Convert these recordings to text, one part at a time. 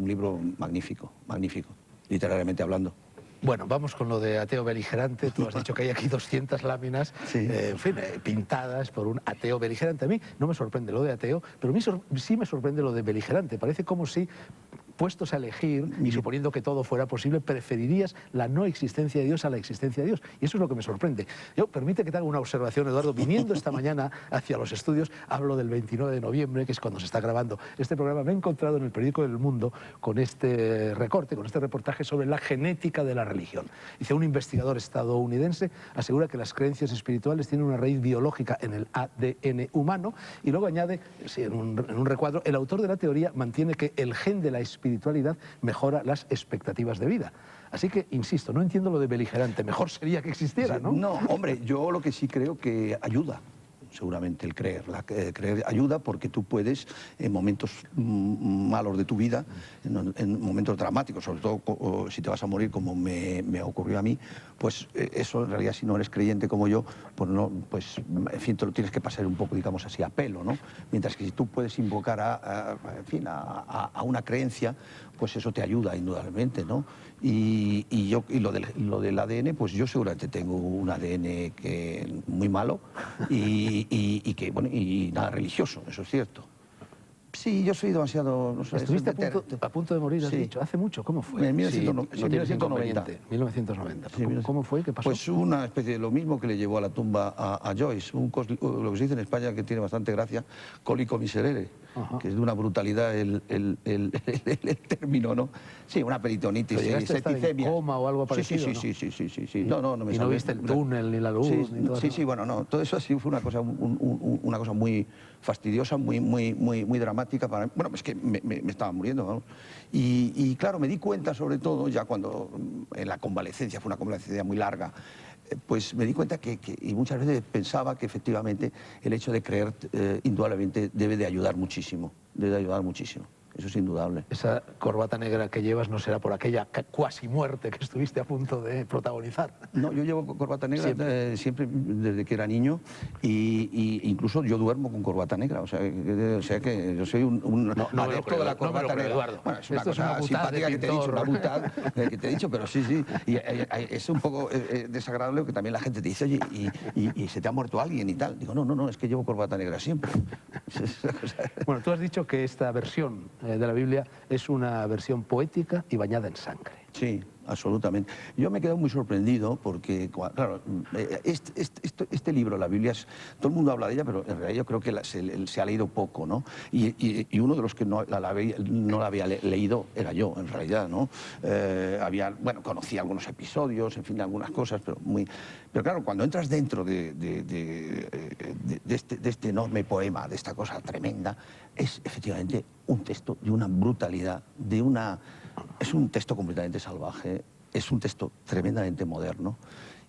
un libro magnífico, magnífico, literariamente hablando. Bueno, vamos con lo de ateo beligerante. Tú has dicho que hay aquí 200 láminas, Sí. en fin, pintadas por un ateo beligerante. A mí no me sorprende lo de ateo, pero a mí sí me sorprende lo de beligerante. Parece como si, puestos a elegir y suponiendo que todo fuera posible, preferirías la no existencia de Dios a la existencia de Dios. Y eso es lo que me sorprende. Permite que te haga una observación, Eduardo. Viniendo esta mañana hacia los estudios, hablo del 29 de noviembre, que es cuando se está grabando este programa. Me he encontrado en el periódico El Mundo con este recorte, con este reportaje sobre la genética de la religión. Dice, un investigador estadounidense asegura que las creencias espirituales tienen una raíz biológica en el ADN humano, y luego añade, sí, en un recuadro, el autor de la teoría mantiene que el gen de la espiritualidad mejora las expectativas de vida. Así que, insisto, no entiendo lo de beligerante. Mejor sería que existiera, ¿no? No, hombre, yo lo que sí creo que ayuda. Seguramente el creer. Creer ayuda porque tú puedes, en momentos malos de tu vida, en momentos dramáticos, sobre todo si te vas a morir como me ocurrió a mí, pues eso en realidad, si no eres creyente como yo, pues no, pues en fin, te lo tienes que pasar un poco, digamos así, a pelo, ¿no? Mientras que si tú puedes invocar en fin, a una creencia, pues eso te ayuda indudablemente, ¿no? Y lo del ADN, pues yo seguramente tengo un ADN muy malo y que, bueno, y nada religioso, eso es cierto. Sí, yo soy demasiado... No sé, ¿Estuviste a punto de morir, has sí. dicho? ¿Hace mucho? ¿Cómo fue? En 1990. 1990. Sí, ¿Cómo fue? ¿Qué pasó? Pues una especie de lo mismo que le llevó a la tumba a Joyce, lo que se dice en España, que tiene bastante gracia, cólico miserere, que es de una brutalidad el término, ¿no? Sí, una peritonitis, ¿Llegaste a estar en coma o algo parecido? Sí. No me ¿Y no viste el túnel ni la luz? Sí, bueno, no, todo eso así fue una cosa muy fastidiosa, muy dramática para mí. Bueno, es que me estaba muriendo, vamos. Y claro, me di cuenta, sobre todo, ya cuando en la convalecencia, fue una convalecencia muy larga, pues me di cuenta y muchas veces pensaba que efectivamente el hecho de creer indudablemente debe de ayudar muchísimo, eso es indudable. Esa corbata negra que llevas no será por aquella cuasi muerte que estuviste a punto de protagonizar. No, yo llevo corbata negra siempre desde que era niño, y incluso yo duermo con corbata negra, o sea que yo soy un adepto de la corbata negra. Eduardo. Bueno, es una cosa simpática que te he dicho, una butad que te he dicho, pero sí, y es un poco desagradable que también la gente te dice, oye, y se te ha muerto alguien y tal. Digo, no, es que llevo corbata negra siempre. Bueno, tú has dicho que esta versión de la Biblia es una versión poética y bañada en sangre. Sí, absolutamente. Yo me he quedado muy sorprendido porque, claro, este libro, la Biblia, todo el mundo habla de ella, pero en realidad yo creo que se ha leído poco, ¿no? Y uno de los que no la había leído era yo, en realidad, ¿no? Conocía algunos episodios, en fin, algunas cosas, pero claro, cuando entras dentro de este enorme poema, de esta cosa tremenda, es efectivamente un texto de una brutalidad, es un texto completamente salvaje, es un texto tremendamente moderno,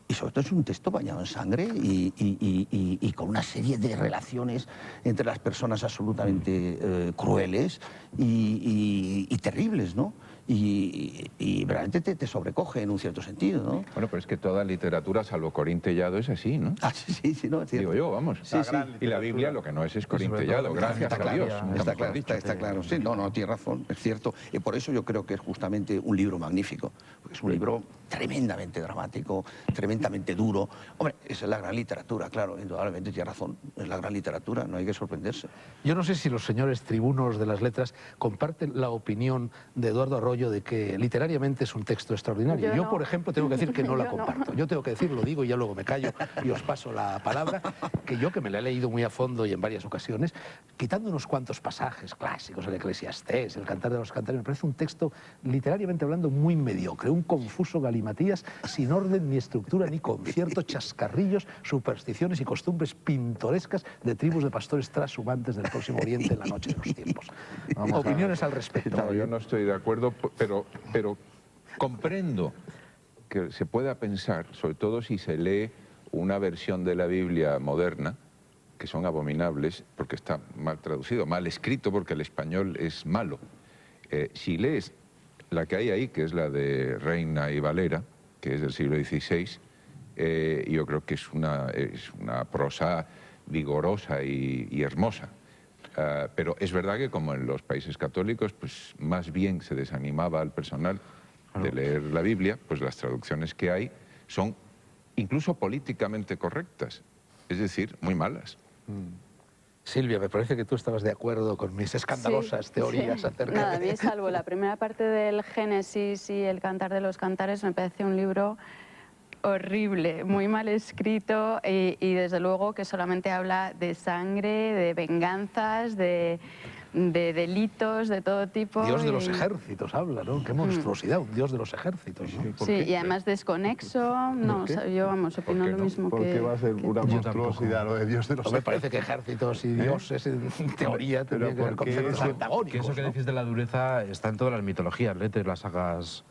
y sobre todo es un texto bañado en sangre y con una serie de relaciones entre las personas absolutamente crueles y terribles, ¿no? Y realmente te sobrecoge en un cierto sentido, ¿no? Bueno, pero es que toda literatura, salvo Corín Tellado, es así, ¿no? Ah, sí, no, es cierto. Digo yo, vamos. Sí. Y la Biblia lo que no es Corín Tellado, gracias a Dios. Está claro. Sí, no, tiene razón, es cierto. Y por eso yo creo que es justamente un libro magnífico, porque es un libro tremendamente dramático, tremendamente duro. Hombre, esa es la gran literatura, claro, indudablemente tiene razón. Es la gran literatura, no hay que sorprenderse. Yo no sé si los señores tribunos de las letras comparten la opinión de Eduardo Arroyo de que literariamente es un texto extraordinario. Yo, por ejemplo, tengo que decir que no la comparto. Yo tengo que decir, lo digo y ya luego me callo y os paso la palabra, que me la he leído muy a fondo y en varias ocasiones, quitando unos cuantos pasajes clásicos, el Eclesiastés, el Cantar de los Cantares, me parece un texto, literariamente hablando, muy mediocre, un confuso galimatías, sin orden ni estructura ni concierto, chascarrillos, supersticiones y costumbres pintorescas de tribus de pastores trashumantes del Próximo Oriente en la noche de los tiempos. Opiniones al respecto. No, yo no estoy de acuerdo, pero comprendo que se pueda pensar, sobre todo si se lee una versión de la Biblia moderna, que son abominables, porque está mal traducido, mal escrito, porque el español es malo. Si lees la que hay ahí, que es la de Reina y Valera, que es del siglo XVI, yo creo que es una prosa vigorosa y hermosa. Pero es verdad que como en los países católicos, pues más bien se desanimaba al personal de leer la Biblia, pues las traducciones que hay son incluso políticamente correctas, es decir, muy malas. Silvia, me parece que tú estabas de acuerdo con mis escandalosas teorías acerca Nada, a de... mí salvo la primera parte del Génesis y el Cantar de los Cantares, me parece un libro horrible, muy mal escrito y desde luego que solamente habla de sangre, de venganzas, de delitos de todo tipo. Dios de los ejércitos habla, ¿no? Qué monstruosidad, un Dios de los ejércitos, ¿no? Sí, y además desconexo, no, o sea, yo vamos, opino lo mismo ¿Por que... qué va a ser una que- monstruosidad lo de Dios de los No me parece que ejércitos y dioses en teoría tendrían que ver ¿por qué conceptos eso- Que antagónicos, eso que ¿no? decís de la dureza está en todas las mitologías, léete las sagas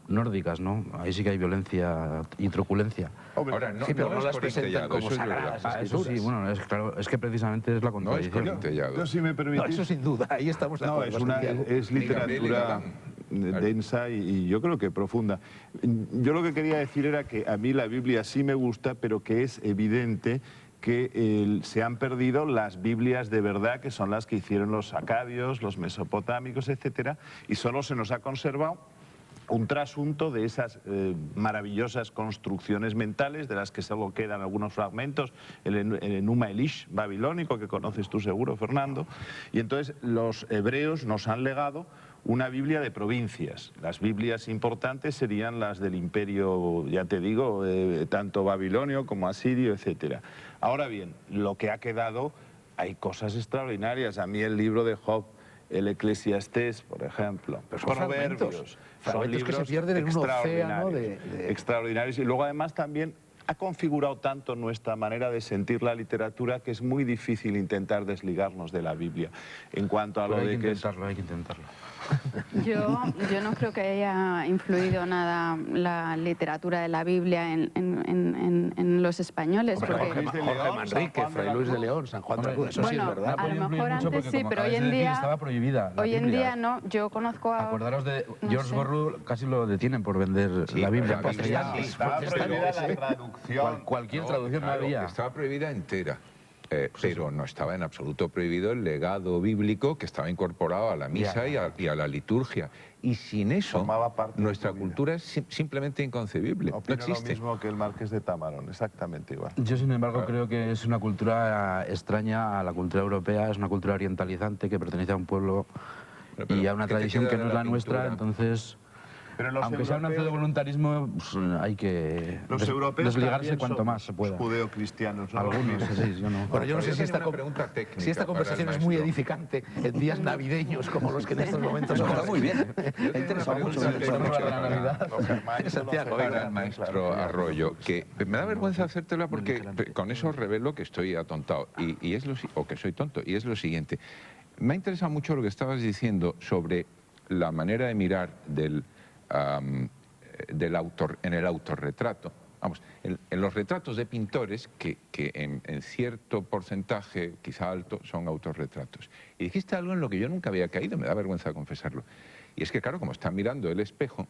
nórdicas, ¿no? Ahí sí que hay violencia y truculencia. Ahora, no, Sí, pero no no es las presentan corintellado, como eso es verdad. sagradas. Eso sí, bueno, es claro, es que precisamente es la No es contradicción. corintellado. Yo, si me No, permitís... eso sin duda, ahí estamos de No, acuerdo. es Ni Gabriel ni literatura Galán. densa y yo creo que profunda. Yo lo que quería decir era que a mí la Biblia sí me gusta, pero que es evidente que se han perdido las Biblias de verdad, que son las que hicieron los acadios, los mesopotámicos, etcétera, y solo se nos ha conservado un trasunto de esas maravillosas construcciones mentales, de las que solo quedan algunos fragmentos, el Enuma Elish babilónico, que conoces tú seguro, Fernando, y entonces los hebreos nos han legado una Biblia de provincias. Las Biblias importantes serían las del imperio, ya te digo, tanto babilonio como asirio, etcétera. Ahora bien, lo que ha quedado, hay cosas extraordinarias. A mí el libro de Job, el Eclesiastés, por ejemplo, Pero son Proverbios, fragmentos que se pierden en un océano de... extraordinarios. Y luego además también ha configurado tanto nuestra manera de sentir la literatura que es muy difícil intentar desligarnos de la Biblia. En cuanto a Pero lo hay de que que intentarlo, hay que intentarlo. Yo no creo que haya influido nada la literatura de la Biblia en los españoles. Hombre, porque... Jorge Jorge León, Manrique, San Juan de Fray la Luis de Cruz. León, San Juan de la Hombre, Cruz, eso sí es bueno, verdad. a lo Influye mejor mucho antes porque, sí, como pero acabáis hoy en de decir, día... estaba prohibida la Hoy en Biblia. día no, yo conozco a... Acordaros de no George sé. Orwell, casi lo detienen por vender Sí, la Biblia la para Biblia castellanos. sí, Estaba Está prohibida bien, la traducción. Cualquier traducción no claro, había. estaba prohibida entera. Pero no estaba en absoluto prohibido el legado bíblico que estaba incorporado a la misa y a la liturgia. Y sin eso, Formaba parte de nuestra tu vida. cultura es simplemente inconcebible. No Opino lo existe. mismo que el Marqués de Tamarón, exactamente igual. Yo, sin embargo, creo que es una cultura extraña a la cultura europea, es una cultura orientalizante que pertenece a un pueblo Pero, y a una ¿qué te tradición queda que de no es la la nuestra, pintura? entonces, Pero los aunque sea un acto de voluntarismo, pues, hay que Los europeos desligarse también cuanto somos más se pueda. judeocristianos, ¿no? Algunos, sí, yo no. Bueno, yo no sé Yo si tenía esta, una pregunta técnica si esta para conversación el es muy maestro. edificante en días navideños como los que en estos momentos Está corren. muy bien. Yo Me tengo interesa una mucho. pregunta técnica para la para- Navidad. Los germánicos, Santiago, los venga. para el maestro Arroyo, que me da vergüenza hacértela porque con eso revelo que estoy atontado y es o que soy tonto, y es lo siguiente. Me ha interesado mucho lo que estabas diciendo sobre la manera de mirar del autor en el autorretrato. Vamos, en los retratos de pintores, que en cierto porcentaje, quizá alto, son autorretratos. Y dijiste algo en lo que yo nunca había caído, me da vergüenza confesarlo. Y es que, claro, como está mirando el espejo,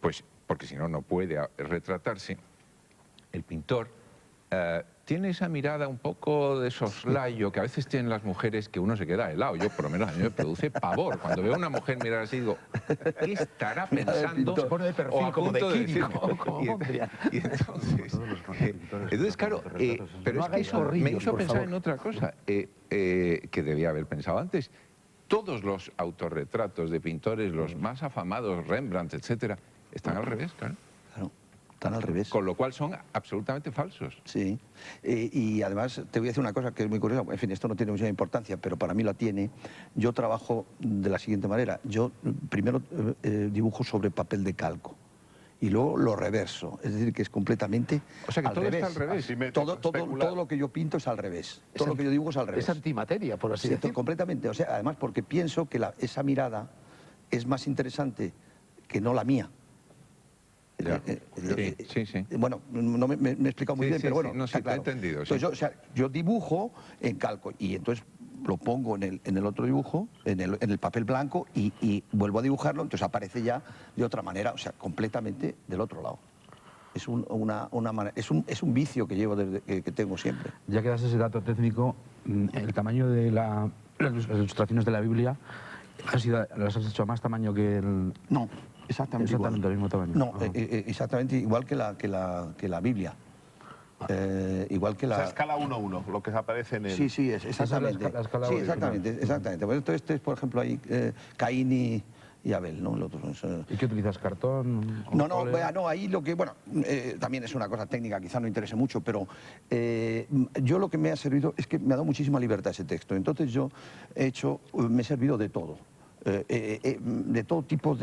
pues, porque si no, no puede retratarse, el pintor tiene esa mirada un poco de soslayo que a veces tienen las mujeres que uno se queda helado. Yo, por lo menos, a mí me produce pavor. Cuando veo a una mujer mirar así, digo, ¿qué estará pensando? Se pone de perfil O a como de punto Quírico, decirme. como Mondrian. Y entonces, claro, pero No es que hagáis eso me corrillos, hizo por pensar favor. en otra cosa que debía haber pensado antes. Todos los autorretratos de pintores, los más afamados, Rembrandt, etcétera, están al revés, claro. Claro, están al revés. Con lo cual son absolutamente falsos. Sí, y además te voy a decir una cosa que es muy curiosa, en fin, esto no tiene mucha importancia, pero para mí la tiene. Yo trabajo de la siguiente manera, yo primero dibujo sobre papel de calco y luego lo reverso, es decir, que es completamente O sea que al todo revés. está al revés. Así me Todo, toca especular. todo lo que yo pinto es al revés, todo Es lo que yo dibujo es al revés. Es antimateria, por así Sí, decirlo. completamente, o sea, además porque pienso que esa mirada es más interesante que no la mía. Ya. Sí, sí. Bueno, no me he explicado muy Sí, bien, sí, pero bueno, sí, no, está sí, te he claro. entendido, Entonces, sí. yo, o sea, yo dibujo en calco y entonces lo pongo en el otro dibujo, en el papel blanco y vuelvo a dibujarlo, entonces aparece ya de otra manera, o sea, completamente del otro lado. Es un vicio que llevo desde que tengo siempre. Ya que das ese dato técnico, el tamaño de las ilustraciones de la Biblia las has hecho a más tamaño que el... No, exactamente igual. Exactamente el mismo tamaño. No, Ajá. exactamente igual que la Biblia. Igual que O la... sea, escala 1:1, lo que aparece en el... Sí, sí, exactamente. la escala Sí, original. exactamente. Pues este es, por ejemplo, ahí Caín y Abel, ¿no? El otro, ¿Y qué utilizas? ¿Cartón? No, óleo? vea, no, ahí lo que, bueno, también es una cosa técnica, quizá no interese mucho, pero yo lo que me ha servido es que me ha dado muchísima libertad ese texto. Entonces yo me he servido de todo. De todo tipo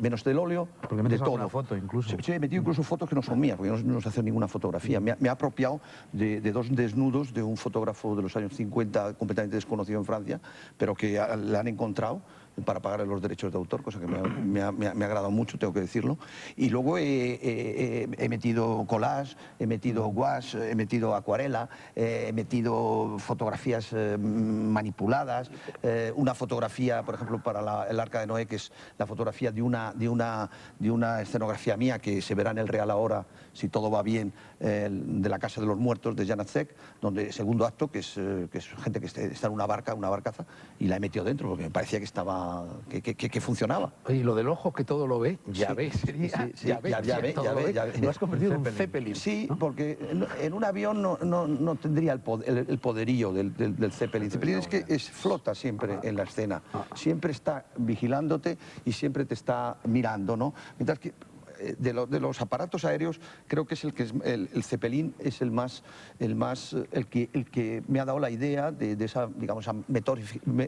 menos del óleo, Porque metes de alguna todo. foto incluso. Sí, he metido incluso fotos que no son mías, porque no sé hacer ninguna fotografía. Me ha apropiado de dos desnudos de un fotógrafo de los años 50, completamente desconocido en Francia, pero que le han encontrado para pagarle los derechos de autor, cosa que me ha agradado mucho, tengo que decirlo. Y luego he metido collage, he metido gouache, he metido acuarela, he metido fotografías manipuladas, una fotografía, por ejemplo, para el Arca de Noé, que es la fotografía de una escenografía mía que se verá en el Real ahora, si todo va bien, de la Casa de los Muertos de Jan Acek, donde segundo acto, que es gente que está en una barcaza, y la he metido dentro porque me parecía que estaba que funcionaba. Y lo del ojo que todo lo ve, ya Sí, ves. sí, Ya ve. Lo has convertido en un Zeppelin. Sí, ¿no? porque en un avión no tendría el poderío del Zeppelin. Zeppelin es que flota siempre en la escena, siempre está vigilándote y siempre te está mirando, ¿no? Mientras que de los aparatos aéreos creo que es el Zeppelin es el que me ha dado la idea de esa, digamos,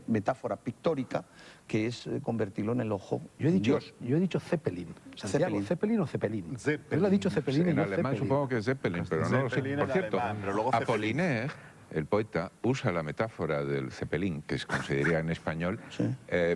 metáfora pictórica que es convertirlo en el ojo. Yo he dicho Zeppelin. Zeppelin. Santiago, ¿Zeppelin o Zeppelin? Él ha dicho Zeppelin y En yo alemán Zeppelin. supongo que es Zeppelin, pero no lo sé. Zeppelin Por en cierto, alemán, pero luego Zeppelin. Apollinaire, el poeta, usa la metáfora del Zeppelin, que como se diría en español, Sí.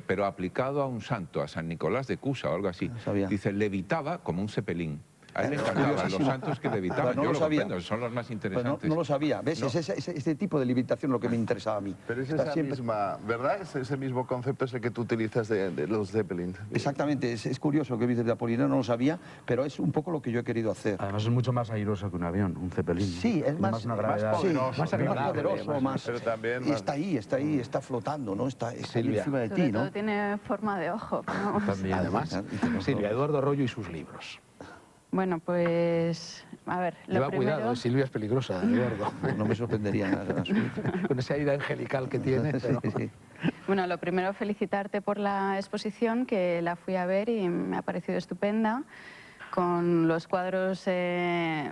pero aplicado a un santo, a San Nicolás de Cusa o algo así. No sabía. Dice, levitaba como un Zeppelin. A él le encantaban los Curiosísimo. santos que levitaban. No Yo lo lo sabía. comprendo, son los más Pues interesantes. no lo sabía. ¿Ves? No. Es este tipo de levitación lo que me interesaba a mí. Pero es Está esa siempre- misma, ¿verdad? Es ese mismo concepto ese que tú utilizas de los Zeppelin. Exactamente, es curioso lo que dices de Apollinaire, no lo sabía, pero es un poco lo que yo he querido hacer. Además es mucho más airoso que un avión, un Zeppelin. ¿no? Sí, es Tiene más, una más gravedad. poderoso. sí, más agradable, poderoso, más. Pero también y más- está ahí, está flotando, ¿no? Está ahí Silvia. encima de Sobre ti, todo ¿no? tiene forma de ojo. ¿no? También. Además, Silvia, Eduardo Arroyo y sus libros. Bueno, pues, a ver, lo Lleva primero... cuidado, Silvia es peligrosa, Eduardo. No me sorprendería nada. Con ese aire angelical que tiene. Sí, pero- sí. Bueno, lo primero, felicitarte por la exposición, que la fui a ver y me ha parecido estupenda, con los cuadros de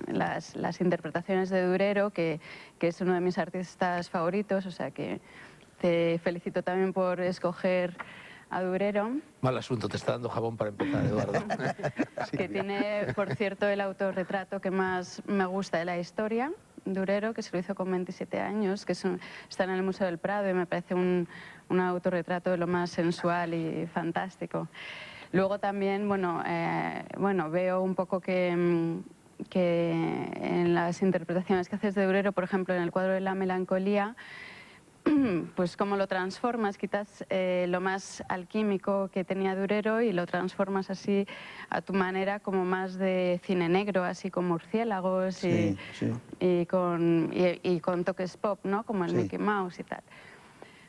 las interpretaciones de Durero, que es uno de mis artistas favoritos, o sea que te felicito también por escoger a Durero. Mal asunto, te está dando jabón para empezar, Eduardo. Que tiene, por cierto, el autorretrato que más me gusta de la historia, Durero, que se lo hizo con 27 años, que está en el Museo del Prado y me parece un autorretrato de lo más sensual y fantástico. Luego también, bueno, veo un poco que en las interpretaciones que haces de Durero, por ejemplo, en el cuadro de la melancolía, pues cómo lo transformas, quitas lo más alquímico que tenía Durero y lo transformas así a tu manera, como más de cine negro, así con murciélagos Sí, sí. y con toques pop, ¿no? Como el Sí. Mickey Mouse y tal.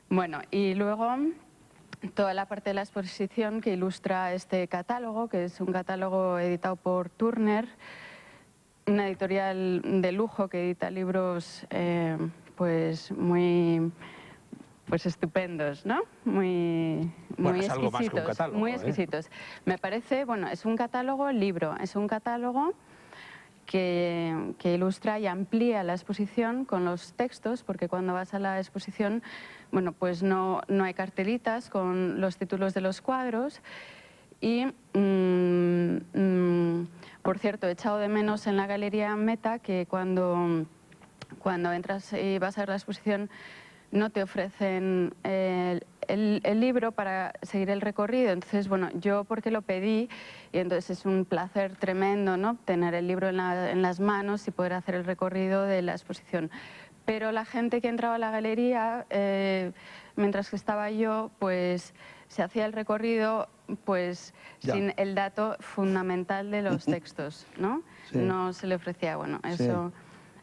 Bueno, y luego toda la parte de la exposición que ilustra este catálogo, que es un catálogo editado por Turner, una editorial de lujo que edita libros pues muy estupendos, ¿no? Muy Bueno, es algo más que un exquisitos, catálogo, muy ¿eh? exquisitos. Me parece, bueno, es un catálogo libro, es un catálogo que ilustra y amplía la exposición con los textos, porque cuando vas a la exposición, bueno, pues no hay cartelitas con los títulos de los cuadros. Y, por cierto, he echado de menos en la Galería Meta que cuando entras y vas a ver la exposición no te ofrecen el libro para seguir el recorrido. Entonces, bueno, yo porque lo pedí y entonces es un placer tremendo, ¿no? Tener el libro en las manos y poder hacer el recorrido de la exposición. Pero la gente que entraba a la galería, mientras que estaba yo, pues se hacía el recorrido pues Ya. sin el dato fundamental de los textos, ¿no? Sí. No se le ofrecía, bueno, eso...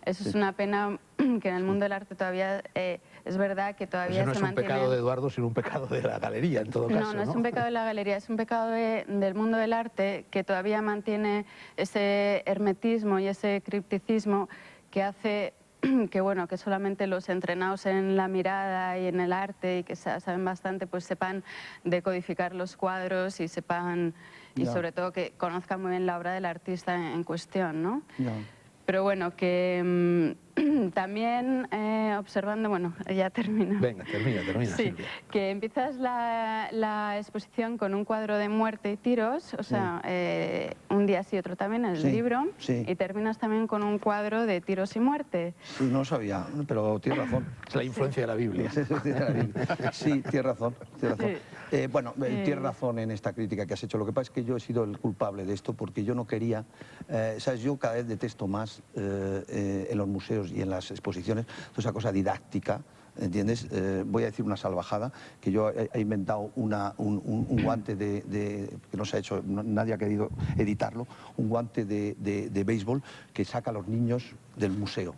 Eso es una pena que en el mundo del arte todavía, es verdad que todavía Eso no se es un mantiene... pecado de Eduardo, sino un pecado de la galería, en todo caso. No, no es un pecado de la galería, es un pecado del mundo del arte que todavía mantiene ese hermetismo y ese cripticismo que hace que, bueno, que solamente los entrenados en la mirada y en el arte y que saben bastante, pues sepan decodificar los cuadros y sepan, y Ya. sobre todo que conozcan muy bien la obra del artista en cuestión, ¿no? Ya. Pero bueno, que también observando, bueno, ya termino. Venga, termina, Sí, Silvia. que empiezas la exposición con un cuadro de muerte y tiros, o sea, un día sí, otro también, el Sí, libro, sí. y terminas también con un cuadro de tiros y muerte. Sí, no lo sabía, pero tienes razón. Es la influencia de la Biblia. Sí, tienes razón. Tienes razón. Sí. Tienes razón en esta crítica que has hecho. Lo que pasa es que yo he sido el culpable de esto porque yo no quería, ¿sabes? Yo cada vez detesto más en los museos y en las exposiciones toda esa cosa didáctica. ¿Entiendes? Voy a decir una salvajada, que yo he inventado un guante que no se ha hecho, nadie ha querido editarlo, un guante de béisbol que saca a los niños del museo.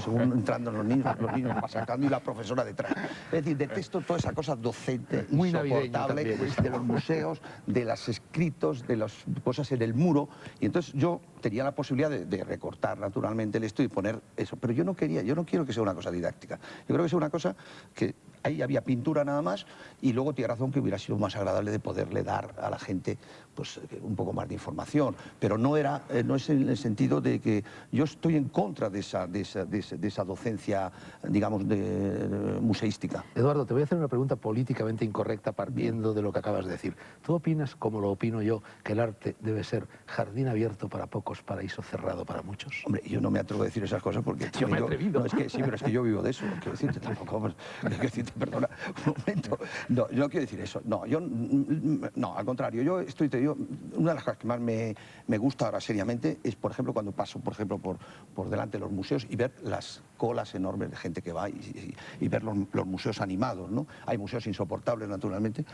Según entrando los niños van sacando y la profesora detrás. Es decir, detesto toda esa cosa docente, Muy navideño insoportable, también. de los museos, de los escritos, de las cosas en el muro. Y entonces yo tenía la posibilidad de recortar naturalmente el esto y poner eso. Pero yo no quiero que sea una cosa didáctica. Yo creo que es una cosa que ahí había pintura nada más y luego tiene razón que hubiera sido más agradable de poderle dar a la gente pues un poco más de información, pero no es en el sentido de que yo estoy en contra de esa docencia, digamos, museística. Eduardo, te voy a hacer una pregunta políticamente incorrecta partiendo de lo que acabas de decir. ¿Tú opinas, como lo opino yo, que el arte debe ser jardín abierto para pocos, paraíso cerrado para muchos? Hombre, yo no me atrevo a decir esas cosas porque... Yo me he atrevido. No, es que sí, pero es que yo vivo de eso. No quiero decirte tampoco... Pues, quiero decirte, perdona, un momento. No, yo no quiero decir eso. No, no, al contrario. Yo estoy... Te digo, una de las cosas que más me gusta ahora seriamente es, por ejemplo, cuando paso, por ejemplo, por delante de los museos y ver las colas enormes de gente que va y ver los museos animados, ¿no? Hay museos insoportables, naturalmente,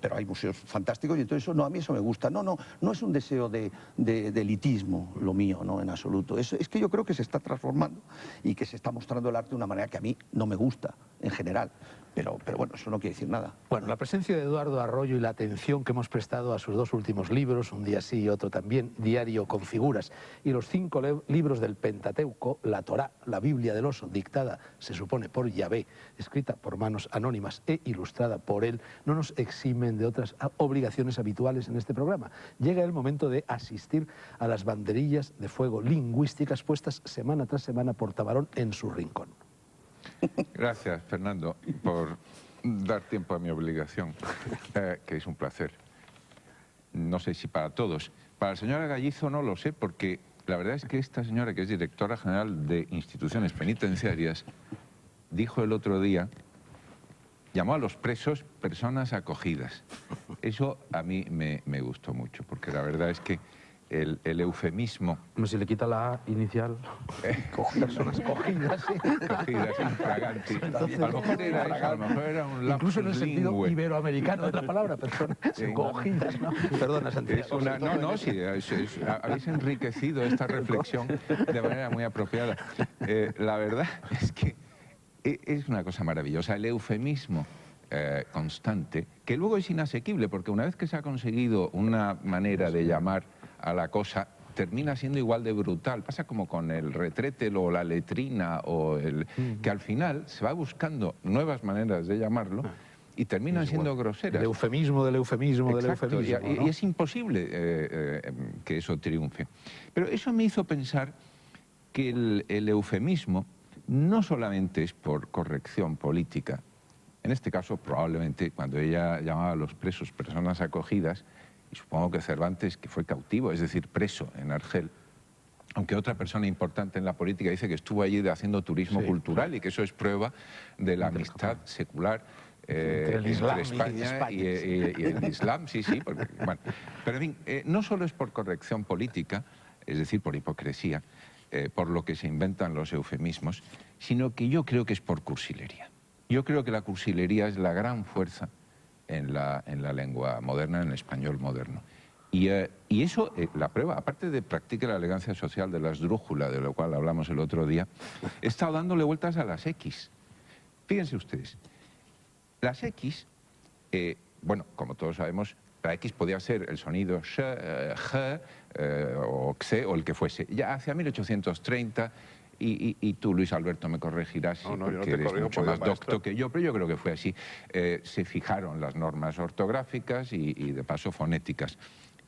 pero hay museos fantásticos y entonces eso, no, a mí eso me gusta. No es un deseo de elitismo lo mío, no, en absoluto. Es que yo creo que se está transformando y que se está mostrando el arte de una manera que a mí no me gusta, en general. Pero bueno, eso no quiere decir nada. Bueno, la presencia de Eduardo Arroyo y la atención que hemos prestado a sus dos últimos libros, Un día sí y otro también, Diario con figuras, y los 5 libros del Pentateuco, la Torá, la Biblia del oso, dictada, se supone, por Yahvé, escrita por manos anónimas e ilustrada por él, no nos eximen de otras obligaciones habituales en este programa. Llega el momento de asistir a las banderillas de fuego lingüísticas puestas semana tras semana por Tabarón en su rincón. Gracias, Fernando, por dar tiempo a mi obligación, que es un placer. No sé si para todos. Para la señora Gallizo no lo sé, porque la verdad es que esta señora, que es directora general de instituciones penitenciarias, dijo el otro día, llamó a los presos personas acogidas. Eso a mí me gustó mucho, porque la verdad es que el eufemismo... Si le quita la A inicial... Personas cogidas, sí. Cogidas, infraganti. A lo mejor era eso, a lo mejor era un lapsus Incluso en el sentido lingüe. iberoamericano de la palabra, personas cogidas, ¿no? Perdona, Santiago. Sí, habéis enriquecido esta reflexión de manera muy apropiada. La verdad es que es una cosa maravillosa, el eufemismo constante, que luego es inasequible, porque una vez que se ha conseguido una manera de llamar a la cosa, termina siendo igual de brutal. Pasa como con el retrete o la letrina, que al final se va buscando nuevas maneras de llamarlo y terminan siendo groseras. El eufemismo del eufemismo del Exacto, eufemismo, ¿no? y es imposible que eso triunfe. Pero eso me hizo pensar que el eufemismo no solamente es por corrección política. En este caso, probablemente, cuando ella llamaba a los presos personas acogidas, y supongo que Cervantes, que fue cautivo, es decir, preso en Argel, aunque otra persona importante en la política dice que estuvo allí haciendo turismo cultural y que eso es prueba de la amistad secular entre España y el Islam, sí, porque, bueno. Pero en fin, no solo es por corrección política, es decir, por hipocresía, por lo que se inventan los eufemismos, sino que yo creo que es por cursilería. Yo creo que la cursilería es la gran fuerza en la lengua moderna, en el español moderno. Y eso, la prueba, aparte de practicar la elegancia social de la esdrújula, de lo cual hablamos el otro día, he estado dándole vueltas a las X. Fíjense ustedes, las X, bueno, como todos sabemos, la X podía ser el sonido sh, g, o xe, o el que fuese. Ya hacia 1830, y tú, Luis Alberto, me corregirás, No, yo no porque te eres corrijo, mucho porque más maestro. docto que yo, pero yo creo que fue así. Se fijaron las normas ortográficas y de paso fonéticas,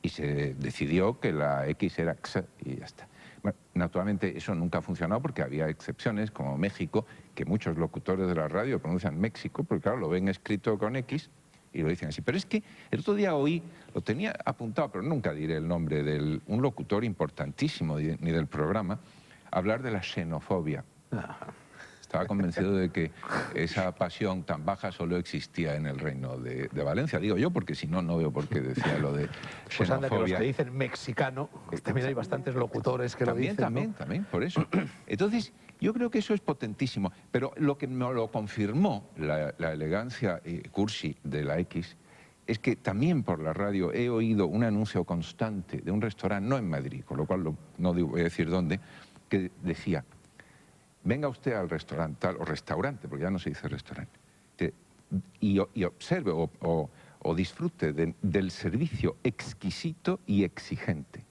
y se decidió que la X era x y ya está. Bueno, naturalmente eso nunca ha funcionado porque había excepciones, como México, que muchos locutores de la radio pronuncian México, porque claro, lo ven escrito con X y lo dicen así. Pero es que el otro día oí, lo tenía apuntado, pero nunca diré el nombre de un locutor importantísimo ni del programa, hablar de la xenofobia. Estaba convencido de que esa pasión tan baja solo existía en el reino de Valencia. Digo yo, porque si no, no veo por qué decía lo de xenofobia. Pues anda, que los que dicen mexicano, también hay bastantes locutores que lo dicen, ¿no? También, por eso. Entonces, yo creo que eso es potentísimo. Pero lo que me lo confirmó la elegancia cursi de la X es que también por la radio he oído un anuncio constante de un restaurante, no en Madrid, con lo cual no voy a decir dónde, que decía: venga usted al restaurante tal, o restaurante, porque ya no se dice restaurante, y observe o disfrute del servicio exquisito y exigente.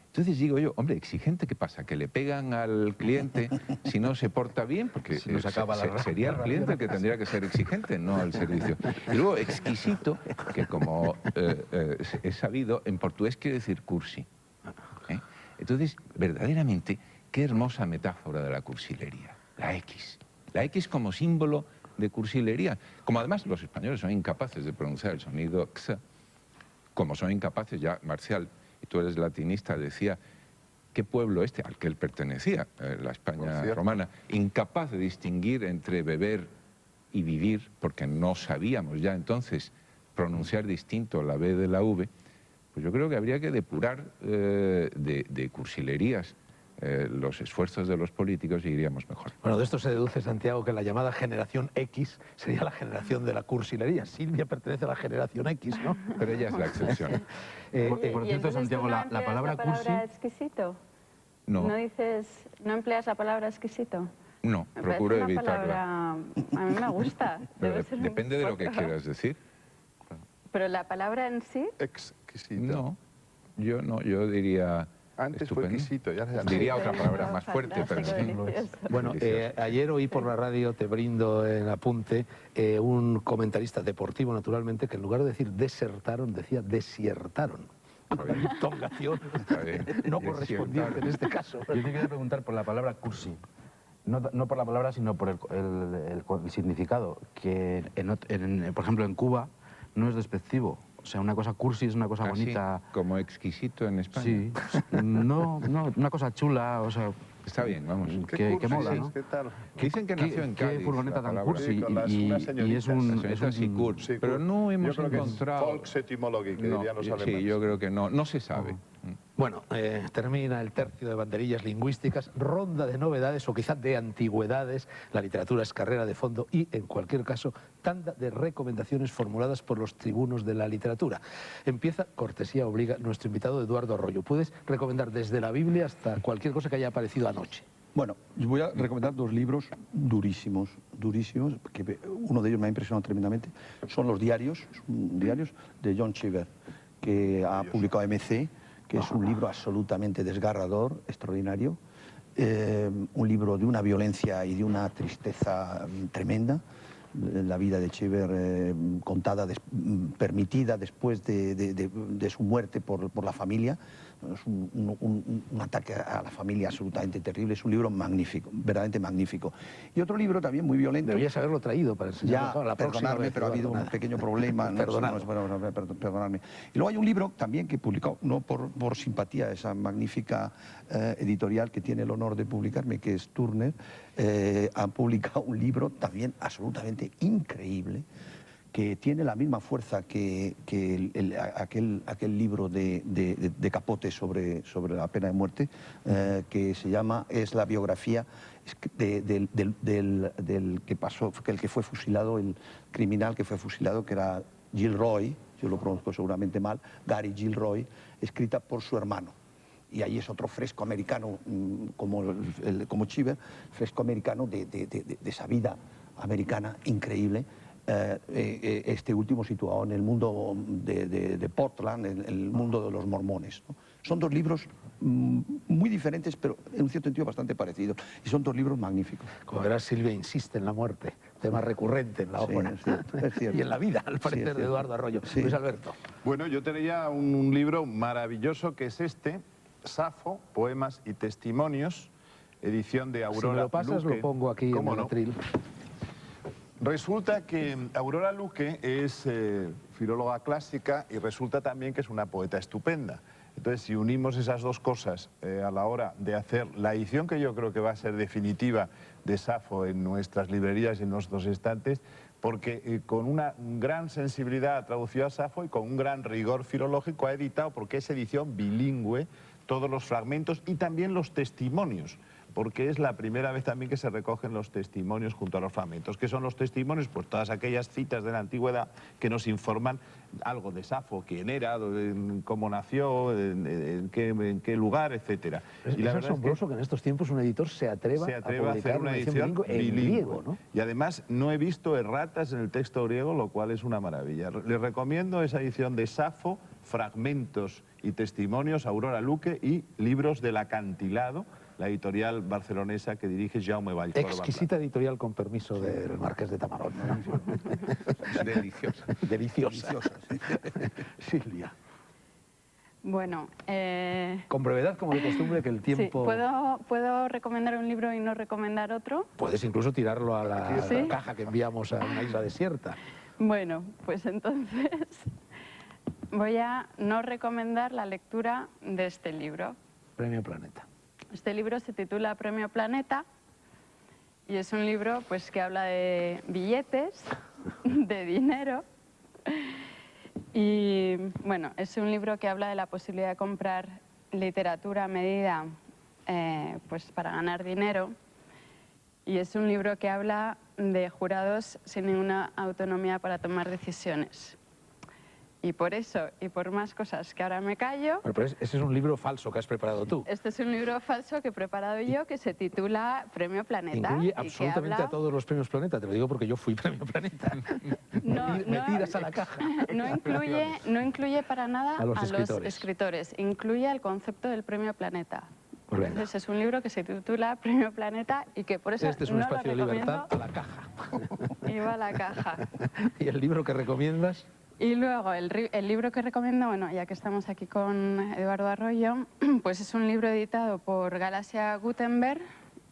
Entonces digo yo, hombre, exigente, ¿qué pasa? ¿Que le pegan al cliente si no se porta bien? Porque Si no se acaba sería el cliente el que tendría que ser exigente, no el servicio. Y luego exquisito, que como he sabido, en portugués quiere decir cursi. ¿eh? Entonces, verdaderamente, qué hermosa metáfora de la cursilería, la X. La X como símbolo de cursilería. Como además los españoles son incapaces de pronunciar el sonido x, como son incapaces, ya Marcial, y tú eres latinista, decía, ¿qué pueblo este al que él pertenecía, la España romana, incapaz de distinguir entre beber y vivir, porque no sabíamos ya entonces pronunciar distinto la B de la V? Pues yo creo que habría que depurar de cursilerías los esfuerzos de los políticos y iríamos mejor. Bueno, de esto se deduce, Santiago, que la llamada generación X sería la generación de la cursilería. Silvia pertenece a la generación X, ¿no? Pero ella es la excepción. Por ¿Y cierto, entonces Santiago, tú no la empleas palabra cursi... exquisito? No, ¿No empleas la palabra exquisito? no, Me procuro parece una evitarla. palabra... A mí me gusta. Pero Debe ser un depende de lo que poco- quieras decir. Pero la palabra en sí... Exquisito. No, yo diría... Antes fue estupendo. exquisito, ya se Diría Sí, otra palabra más fantástico, fuerte, pero sí. delicioso. Bueno, ayer oí por la radio, te brindo en apunte, un comentarista deportivo, naturalmente, que en lugar de decir desertaron, decía desiertaron. Está bien. Una entonación Está bien. no correspondiente en este caso. Yo te quería preguntar por la palabra cursi. No por la palabra, sino por el significado. Que, por ejemplo, en Cuba no es despectivo. O sea, una cosa cursi es una cosa Así, bonita. como exquisito en España. Sí. No, una cosa chula, o sea... Está bien, vamos. Que mola, cursis, ¿no? ¿Qué tal? Dicen que nació en Cádiz. Qué furgoneta la tan palabra. cursi. Sí, con las- y unas es señoritas. un... Las señoritas sí, cursi. Sí, Pero no hemos yo creo encontrado... Que es Volksetymologie, que No, dirían los sí, alemanes. yo creo que no se sabe. Bueno, termina el tercio de banderillas lingüísticas, ronda de novedades o quizás de antigüedades. La literatura es carrera de fondo y, en cualquier caso, tanda de recomendaciones formuladas por los tribunos de la literatura. Empieza, cortesía obliga, nuestro invitado Eduardo Arroyo. Puedes recomendar desde la Biblia hasta cualquier cosa que haya aparecido anoche. Bueno, os voy a recomendar dos libros durísimos, que uno de ellos me ha impresionado tremendamente. Son los diarios de John Cheever, que ha publicado MC, que es un libro absolutamente desgarrador, extraordinario. Un libro de una violencia y de una tristeza tremenda. La vida de Cheever contada, permitida después de su muerte por la familia. Es un ataque a la familia absolutamente terrible. Es un libro magnífico, verdaderamente magnífico. Y otro libro también muy violento. Deberías haberlo traído para enseñarlo Ya, la próxima perdonadme, vez, pero ha habido Eduardo, un pequeño problema. Perdonado. Perdonadme. Y luego hay un libro también que he publicado, no por simpatía, esa magnífica editorial que tiene el honor de publicarme, que es Turner, ha publicado un libro también absolutamente increíble, que tiene la misma fuerza que aquel libro de Capote sobre la pena de muerte, que se llama, es la biografía del que pasó, el que fue fusilado, el criminal que fue fusilado, que era Gilroy, yo lo pronuncio seguramente mal, Gary Gilroy, escrita por su hermano. Y ahí es otro fresco americano, como Cheever, fresco americano de esa vida americana increíble. Este último situado en el mundo de Portland, en el mundo de los mormones, ¿no? Son dos libros muy diferentes, pero en un cierto sentido bastante parecidos. Y son dos libros magníficos. Como verás, Silvia insiste en la muerte, tema recurrente en la Sí, obra. es cierto, es cierto. Y en la vida, al parecer, de Eduardo Arroyo. Sí. Luis Alberto. Bueno, yo tenía un libro maravilloso que es este, Safo, Poemas y Testimonios, edición de Aurora Si me lo pasas, Luque. lo pongo aquí en ¿Cómo el no? atril. Resulta que Aurora Luque es filóloga clásica y resulta también que es una poeta estupenda. Entonces, si unimos esas dos cosas a la hora de hacer la edición que yo creo que va a ser definitiva de Safo en nuestras librerías y en nuestros estantes, porque con una gran sensibilidad ha traducido a Safo y con un gran rigor filológico ha editado, porque es edición bilingüe, todos los fragmentos y también los testimonios, porque es la primera vez también que se recogen los testimonios junto a los fragmentos. ¿Qué son los testimonios? Pues todas aquellas citas de la antigüedad que nos informan algo de Safo, quién era, cómo nació, en qué lugar, etcétera. Es asombroso que en estos tiempos un editor se atreva a publicar hacer una edición bilingüe en bilingüe. griego, ¿no? Y además no he visto erratas en el texto griego, lo cual es una maravilla. Les recomiendo esa edición de Safo, fragmentos y testimonios, Aurora Luque, y libros del acantilado, la editorial barcelonesa que dirige Jaume Vallcorba. Exquisita editorial con permiso del Marqués de Tamarón. Deliciosa. Deliciosa. Silvia. Bueno, Con brevedad, como de costumbre, que el sí, tiempo... ¿puedo recomendar un libro y no recomendar otro? Puedes incluso tirarlo a la ¿Sí? caja que enviamos a una isla desierta. Bueno, pues entonces voy a no recomendar la lectura de este libro. Premio Planeta. Este libro se titula Premio Planeta y es un libro pues, que habla de billetes, de dinero y bueno, es un libro que habla de la posibilidad de comprar literatura a medida pues, para ganar dinero y es un libro que habla de jurados sin ninguna autonomía para tomar decisiones. Y por eso, y por más cosas que ahora me callo... Bueno, pero ese es un libro falso que has preparado tú. Este es un libro falso que he preparado yo que se titula Premio Planeta. Incluye y que absolutamente habla... a todos los premios Planeta. Te lo digo porque yo fui Premio Planeta. Me tiras a la caja. No incluye para nada A los a los escritores. escritores. Incluye el concepto del Premio Planeta. Pues venga. Entonces es un libro que se titula Premio Planeta y que por eso Este es un no espacio de lo libertad recomiendo. a la caja. Y va a la caja. ¿Y el libro que recomiendas? Y luego, el libro que recomiendo, bueno, ya que estamos aquí con Eduardo Arroyo, pues es un libro editado por Galaxia Gutenberg,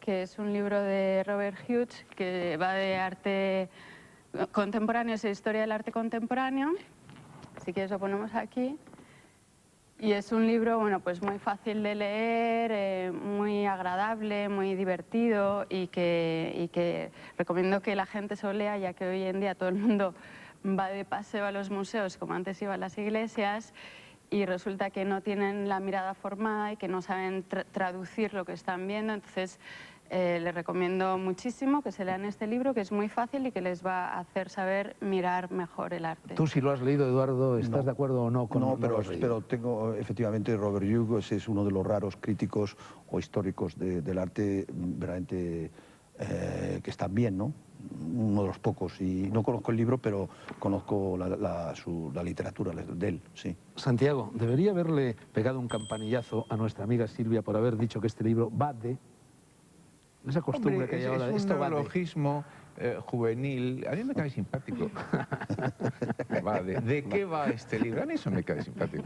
que es un libro de Robert Hughes, que va de arte contemporáneo, es historia del arte contemporáneo. Si quieres lo ponemos aquí. Y es un libro, bueno, pues muy fácil de leer, muy agradable, muy divertido y que recomiendo que la gente se lo lea, ya que hoy en día todo el mundo va de paseo a los museos como antes iba a las iglesias y resulta que no tienen la mirada formada y que no saben traducir lo que están viendo. Entonces les recomiendo muchísimo que se lean este libro, que es muy fácil y que les va a hacer saber mirar mejor el arte. Tú, si lo has leído, Eduardo, ¿estás de acuerdo o no con No, lo has leído? pero tengo, efectivamente, Robert Hughes es uno de los raros críticos o históricos del arte verdaderamente que están bien, ¿no? Uno de los pocos. Y no conozco el libro, pero conozco la literatura de él, sí. Santiago, debería haberle pegado un campanillazo a nuestra amiga Silvia por haber dicho que este libro va de... Esa costumbre Hombre, que hay es ahora, un esto va de... neologismo juvenil. A mí me cae simpático. Va ¿De qué va este libro? A mí eso me cae simpático.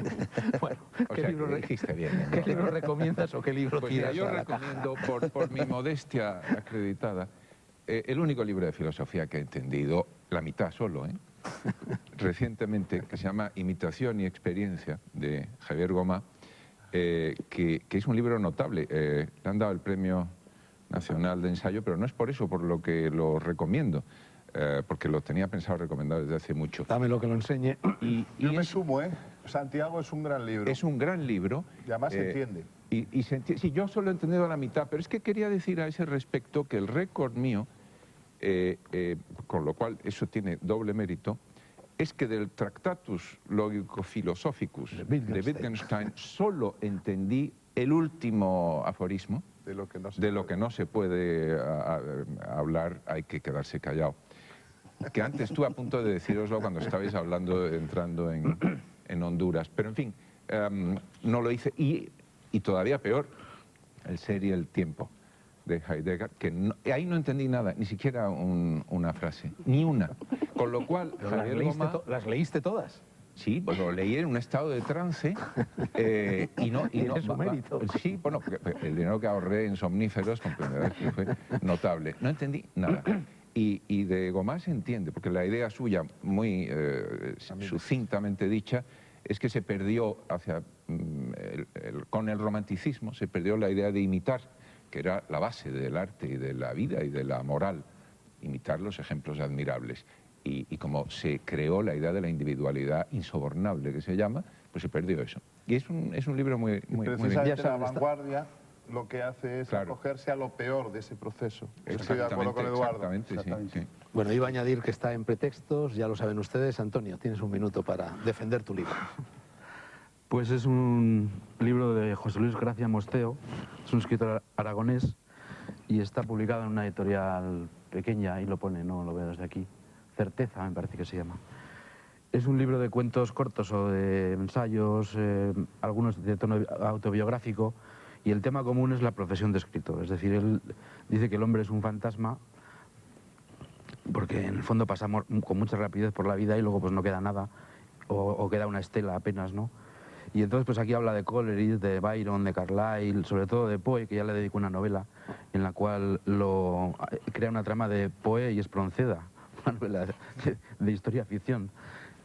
Bueno, O ¿qué, sea, libro que dijiste bien, ¿no? ¿qué libro recomiendas o qué libro Pues mira, tiras yo a la caja? recomiendo, por mi modestia acreditada, el único libro de filosofía que he entendido, la mitad solo, recientemente, que se llama Imitación y Experiencia, de Javier Gomá, que es un libro notable. Le han dado el Premio Nacional de Ensayo, pero no es por eso por lo que lo recomiendo, porque lo tenía pensado recomendar desde hace mucho. Dame lo que lo enseñe. Yo me sumo, ¿eh? Santiago es un gran libro. Es un gran libro. Y además se entiende. Sí, yo solo he entendido la mitad, pero es que quería decir a ese respecto que el récord mío, con lo cual eso tiene doble mérito, es que del Tractatus Logico-Philosophicus De de Wittgenstein. Wittgenstein solo entendí el último aforismo. De lo que no se De lo que no se puede hablar hay que quedarse callado. Que antes estuve a punto de decíroslo cuando estabais hablando, entrando en Honduras. Pero en fin, no lo hice. Y todavía peor, El ser y el tiempo de Heidegger, que ahí no entendí nada, ni siquiera una frase, ni una. Con lo cual, Pero Javier Gomá... ¿Las leíste todas? Sí, pues lo leí en un estado de trance y no... Tiene su mérito. Sí, bueno, porque el dinero que ahorré en somníferos, comprenderás que fue notable. No entendí nada. Y de Gomá se entiende, porque la idea suya, muy sucintamente dicha, es que se perdió con el romanticismo, se perdió la idea de imitar, que era la base del arte y de la vida y de la moral, imitar los ejemplos admirables. Y como se creó la idea de la individualidad insobornable, que se llama, pues se perdió eso. Y es un libro muy bien. Precisamente la vanguardia lo que hace es Claro. acogerse a lo peor de ese proceso. Estoy de acuerdo con Eduardo. Exactamente, sí. Bueno, iba a añadir que está en pretextos, ya lo saben ustedes. Antonio, tienes un minuto para defender tu libro. Pues es un libro de José Luis Gracia Mosteo, es un escritor aragonés y está publicado en una editorial pequeña, ahí lo pone, no lo veo desde aquí, Certeza me parece que se llama. Es un libro de cuentos cortos o de ensayos, algunos de tono autobiográfico, y el tema común es la profesión de escritor. Es decir, él dice que el hombre es un fantasma porque en el fondo pasamos con mucha rapidez por la vida y luego pues no queda nada o queda una estela apenas, ¿no? Y entonces pues aquí habla de Coleridge, de Byron, de Carlyle, sobre todo de Poe, que ya le dedicó una novela en la cual crea una trama de Poe y Espronceda, una novela de historia ficción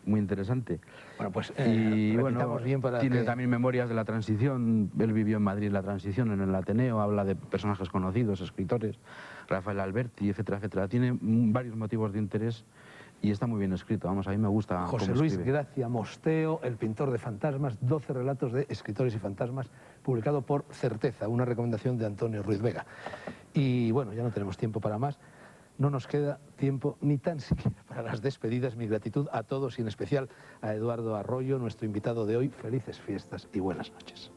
muy interesante. Bueno, pues Y bueno, repitamos bien para tiene que... también memorias de la transición. Él vivió en Madrid la transición, en el Ateneo, habla de personajes conocidos, escritores, Rafael Alberti, etcétera, etcétera. Tiene varios motivos de interés y está muy bien escrito. Vamos, a mí me gusta José cómo Luis escribe. Gracia Mosteo, El pintor de fantasmas, 12 relatos de escritores y fantasmas, publicado por Certeza, una recomendación de Antonio Ruiz Vega. Y bueno, ya no tenemos tiempo para más. No nos queda tiempo ni tan siquiera para las despedidas. Mi gratitud a todos y en especial a Eduardo Arroyo, nuestro invitado de hoy. Felices fiestas y buenas noches.